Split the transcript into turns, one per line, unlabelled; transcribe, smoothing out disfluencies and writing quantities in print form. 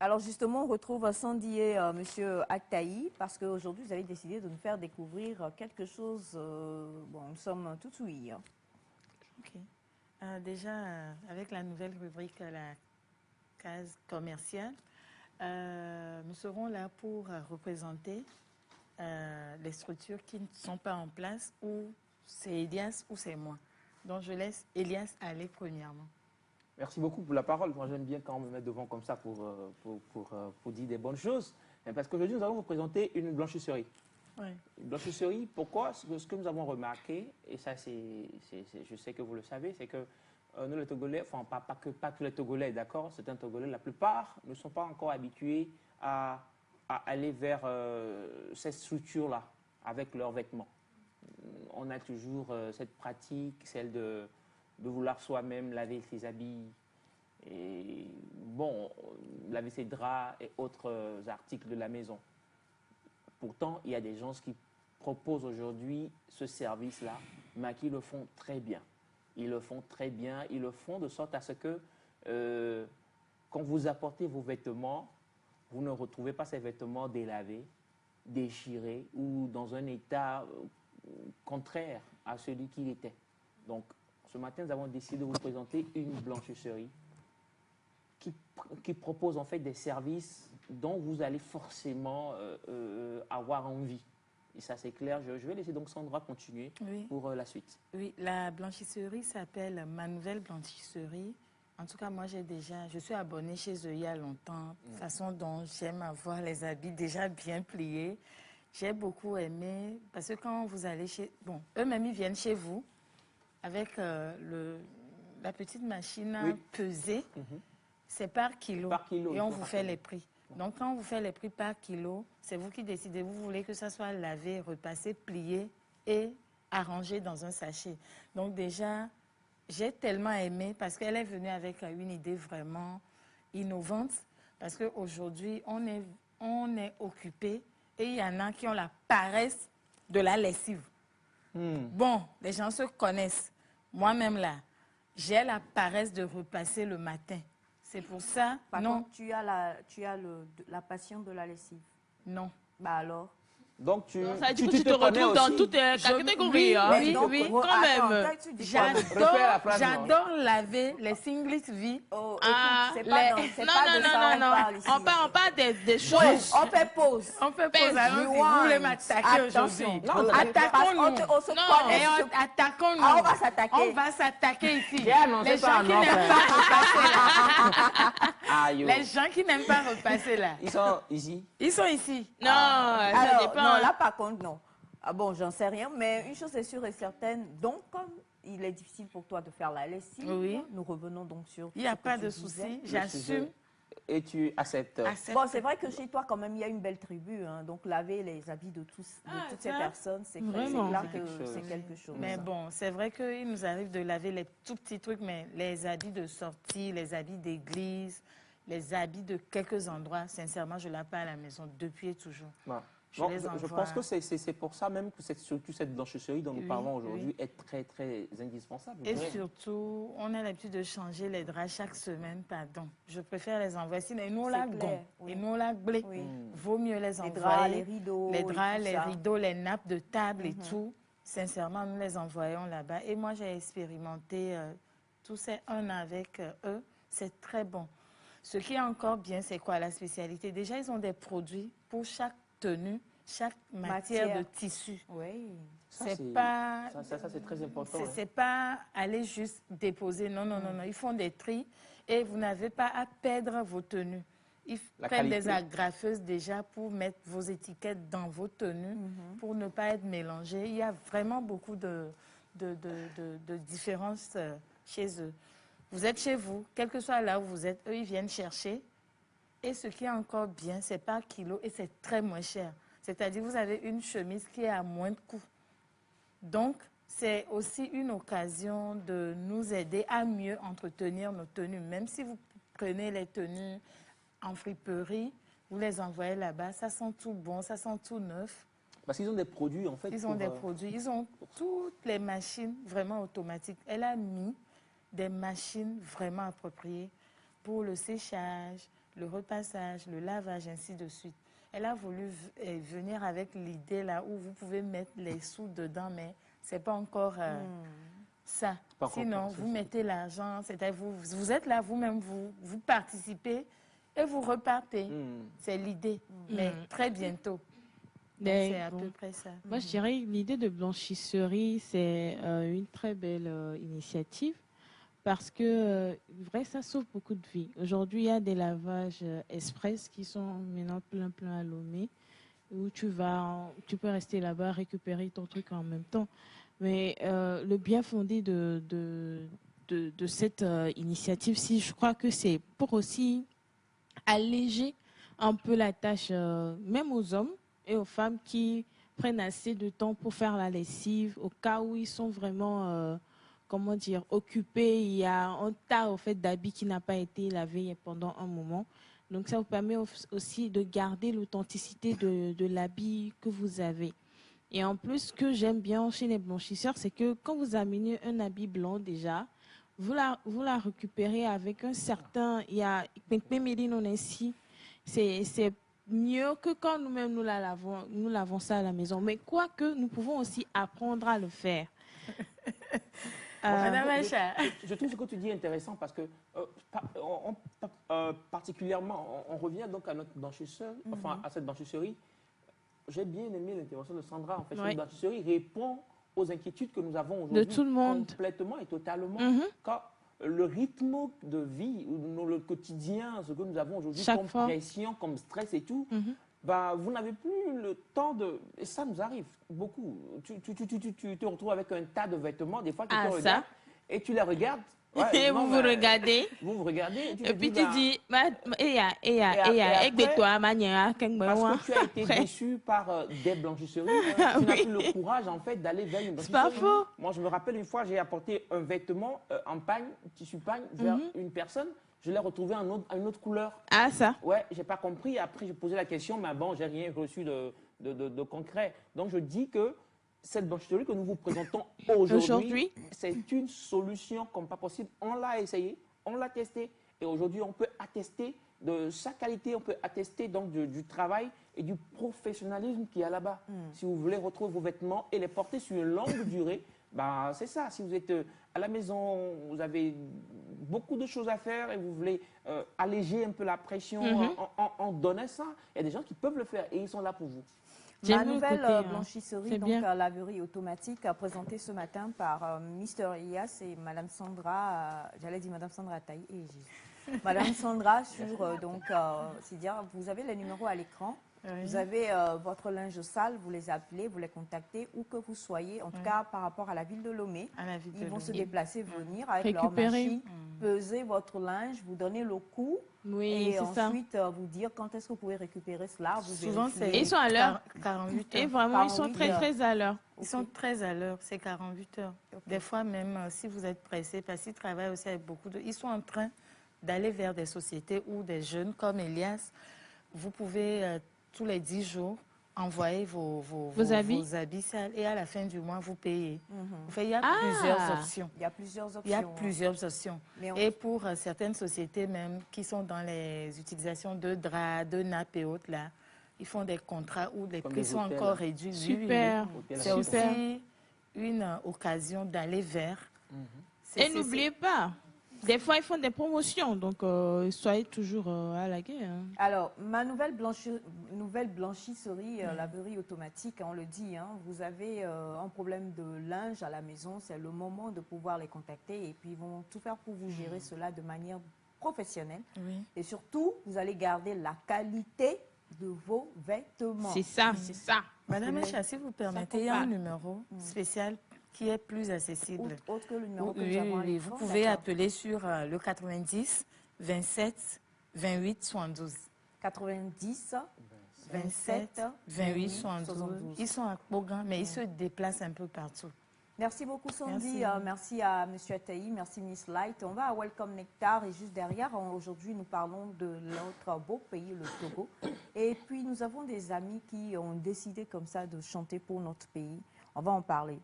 Alors justement, on retrouve Sandy et Monsieur Aktaï parce qu'aujourd'hui, vous avez décidé de nous faire découvrir quelque chose. Bon, nous sommes tout ouïs.
Ok. Déjà, avec la nouvelle rubrique la case commerciale, nous serons là pour représenter les structures qui ne sont pas en place, ou c'est Elias ou c'est moi. Donc, je laisse Elias aller premièrement.
Merci beaucoup pour la parole. Moi, j'aime bien quand on me met devant comme ça pour dire des bonnes choses. Parce qu'aujourd'hui, nous allons vous présenter une blanchisserie.
Ouais.
Une blanchisserie, pourquoi? Ce que nous avons remarqué, et ça, je sais que vous le savez, c'est que nous, les Togolais, enfin, pas tous les Togolais, d'accord? Certains Togolais, la plupart ne sont pas encore habitués à aller vers cette structure-là, avec leurs vêtements. On a toujours cette pratique, celle de vouloir soi-même laver ses habits, et bon, laver ses draps et autres articles de la maison. Pourtant, il y a des gens qui proposent aujourd'hui ce service-là, mais qui le font très bien. Ils le font très bien, ils le font de sorte à ce que quand vous apportez vos vêtements, vous ne retrouvez pas ces vêtements délavés, déchirés ou dans un état contraire à celui qu'il était. Donc, ce matin, nous avons décidé de vous présenter une blanchisserie qui propose en fait des services dont vous allez forcément avoir envie. Et ça, c'est clair. Je vais laisser donc Sandra continuer pour la suite.
Oui, la blanchisserie s'appelle Ma Nouvelle Blanchisserie. En tout cas, moi, je suis abonnée chez eux il y a longtemps. De façon dont j'aime avoir les habits déjà bien pliés. J'ai beaucoup aimé parce que quand vous allez chez... Bon, eux-mêmes, ils viennent chez vous avec la petite machine à peser. C'est par kilo. Et on vous fait les prix. Donc, quand on vous fait les prix par kilo, c'est vous qui décidez. Vous voulez que ça soit lavé, repassé, plié et arrangé dans un sachet. Donc, déjà, j'ai tellement aimé parce qu'elle est venue avec une idée vraiment innovante. Parce qu'aujourd'hui, on est occupé et il y en a qui ont la paresse de la lessive. Bon, les gens se connaissent. Moi-même, là, j'ai la paresse de repasser le matin. C'est pour ça,
Par contre, tu as la passion de la lessive.
Non.
Bah alors?
Donc, tu
te retrouves dans toutes les catégories.
Oui, quand même. J'adore laver les singlets vie.
Oh, écoute, c'est pas de ça on parle ici.
On parle des choses.
On fait pause.
On fait pause. Alors, si vous voulez m'attaquer aujourd'hui, attaquons-nous.
On se connaît.
Attaquons-nous.
On va s'attaquer.
On va s'attaquer ici.
Les
gens qui n'aiment pas repasser là.
Les
gens qui n'aiment pas repasser là.
Ils sont ici.
Ils sont ici.
Non, ça dépend.
Non, là par contre, non. Ah bon, j'en sais rien, mais une chose est sûre et certaine. Donc, comme il est difficile pour toi de faire la lessive, nous revenons donc sur...
Il n'y a pas de souci, j'assume.
Et tu acceptes.
Bon, c'est vrai que chez toi, quand même, il y a une belle tribu. Hein, donc, laver les habits de toutes ces personnes, c'est clair que c'est quelque chose.
Mais bon, c'est vrai qu'il nous arrive de laver les tout petits trucs, mais les habits de sortie, les habits d'église, les habits de quelques endroits, sincèrement, je ne lave pas à la maison depuis et toujours.
Je pense que c'est pour ça même que surtout cette blanchisserie dont nous parlons aujourd'hui est très, très indispensable.
Et surtout, on a l'habitude de changer les draps chaque semaine, pardon. Je préfère les envoyer. Sinon, et nous, la gon, et nous, la blé. Vaut mieux les envoyer. Les draps, les rideaux, les nappes de table et tout. Sincèrement, nous les envoyons là-bas. Et moi, j'ai expérimenté tous ces 1 an avec eux. C'est très bon. Ce qui est encore bien, c'est quoi la spécialité? Déjà, ils ont des produits pour chaque tenue, chaque matière de tissu.
Oui.
Ça, c'est très important.
C'est pas aller juste déposer. Non. Ils font des tris et vous n'avez pas à perdre vos tenues. Ils prennent des agrafeuses déjà pour mettre vos étiquettes dans vos tenues pour ne pas être mélangées. Il y a vraiment beaucoup de différences chez eux. Vous êtes chez vous, quel que soit là où vous êtes, eux, ils viennent chercher. Et ce qui est encore bien, c'est par kilo et c'est très moins cher. C'est-à-dire, vous avez une chemise qui est à moins de coût. Donc, c'est aussi une occasion de nous aider à mieux entretenir nos tenues. Même si vous prenez les tenues en friperie, vous les envoyez là-bas, ça sent tout bon, ça sent tout neuf.
Parce qu'ils ont des produits, en fait.
Ils ont des produits. Ils ont toutes les machines vraiment automatiques. Elle a mis des machines vraiment appropriées pour le séchage, le repassage, le lavage, ainsi de suite. Elle a voulu venir avec l'idée là où vous pouvez mettre les sous dedans, mais ce n'est pas encore ça.
Pas
Sinon,
encore,
vous mettez l'argent, vous êtes là vous-même, vous participez et vous repartez. C'est l'idée, mais très bientôt. C'est à peu près ça.
Moi, je dirais que l'idée de blanchisserie, c'est une très belle initiative parce que, vrai, ça sauve beaucoup de vies. Aujourd'hui, il y a des lavages express qui sont maintenant plein à Lomé où tu peux rester là-bas, récupérer ton truc en même temps. Mais le bien fondé de cette initiative-ci, je crois que c'est pour aussi alléger un peu la tâche, même aux hommes et aux femmes qui prennent assez de temps pour faire la lessive, au cas où ils sont vraiment, comment dire, occupés. Il y a un tas, au fait, d'habits qui n'a pas été lavé pendant un moment. Donc, ça vous permet aussi de garder l'authenticité de l'habit que vous avez. Et en plus, ce que j'aime bien chez les blanchisseurs, c'est que quand vous amenez un habit blanc déjà, vous la récupérez avec un certain... Il y a c'est mieux que quand nous-mêmes nous lavons ça à la maison. Mais quoique, nous pouvons aussi apprendre à le faire.
Je trouve ce que tu dis intéressant parce que particulièrement, on revient donc à notre blanchisseur, enfin à cette blanchisserie. J'ai bien aimé l'intervention de Sandra. En fait, cette blanchisserie répond aux inquiétudes que nous avons aujourd'hui.
De tout le monde.
Complètement et totalement. Quand le rythme de vie, le quotidien, ce que nous avons aujourd'hui comme pression, comme stress et tout, bah, vous n'avez plus le temps de... Et ça nous arrive beaucoup. Tu te retrouves avec un tas de vêtements, des fois, qui te regardent, et tu les regardes. Ouais,
et vous regardez.
Vous vous regardez.
Et puis tu dis, parce
que tu as été déçu par des blanchisseries, tu n'as plus le courage en fait d'aller vers une blanchisserie.
C'est pas faux.
Moi, je me rappelle une fois, j'ai apporté un vêtement en pagne, tissu pagne, vers une personne. Je l'ai retrouvé en une autre couleur.
Ah, ça?
Ouais, j'ai pas compris. Après, j'ai posé la question, mais bon, j'ai rien reçu de concret. Donc, je dis que cette blanchisserie que nous vous présentons aujourd'hui, c'est une solution comme pas possible. On l'a essayé, on l'a testé, et aujourd'hui, on peut attester de sa qualité, on peut attester donc du travail et du professionnalisme qu'il y a là-bas. Si vous voulez retrouver vos vêtements et les porter sur une longue durée, ben, c'est ça. Si vous êtes à la maison, vous avez beaucoup de choses à faire et vous voulez alléger un peu la pression en donnant ça, il y a des gens qui peuvent le faire et ils sont là pour vous.
Ma nouvelle blanchisserie, donc laverie automatique, présentée ce matin par Mr. Elias et Madame Sandra, j'allais dire Madame Sandra Taï, Madame Sandra sur, donc, c'est-à-dire, vous avez les numéros à l'écran. Vous avez votre linge sale, vous les appelez, vous les contactez, où que vous soyez, en tout cas par rapport à la ville de Lomé. Ils vont se déplacer, venir avec leur machine, peser votre linge, vous donner le coût et ensuite vous dire quand est-ce que vous pouvez récupérer cela.
Souvent,
ils sont à l'heure.
48 heures.
Et vraiment, ils sont très à l'heure.
Ils sont très à l'heure, c'est 48 heures. Des fois même, si vous êtes pressé, parce qu'ils travaillent aussi avec beaucoup de... Ils sont en train d'aller vers des sociétés où des jeunes comme Elias, vous pouvez... tous les 10 jours, envoyez vos habits sales et à la fin du mois, vous payez. Il y a plusieurs options.
Il y a plusieurs options.
Il y a plusieurs options. Et pour certaines sociétés même qui sont dans les utilisations de draps, de nappes et autres, là, ils font des contrats où les prix sont encore réduits.
Super.
C'est aussi une occasion d'aller vers.
Et n'oubliez pas, des fois, ils font des promotions, donc soyez toujours à la guerre. Hein.
Alors, ma nouvelle blanchisserie, laverie automatique, on le dit, hein, vous avez un problème de linge à la maison, c'est le moment de pouvoir les contacter et puis ils vont tout faire pour vous gérer cela de manière professionnelle. Et surtout, vous allez garder la qualité de vos vêtements.
C'est ça, c'est ça.
Madame Echa, si vous permettez, il y a un numéro spécial qui est plus accessible.
Autre que le numéro que nous avons à l'écran.
Vous pouvez appeler sur le 90 27 28 72.
90
27 28 72. Ils sont à Bogan, mais ils se déplacent un peu partout.
Merci beaucoup Sandy, merci à M. Ataï, merci Miss Light. On va à Welcome Nectar et juste derrière, aujourd'hui nous parlons de notre beau pays, le Togo. Et puis nous avons des amis qui ont décidé comme ça de chanter pour notre pays. On va en parler.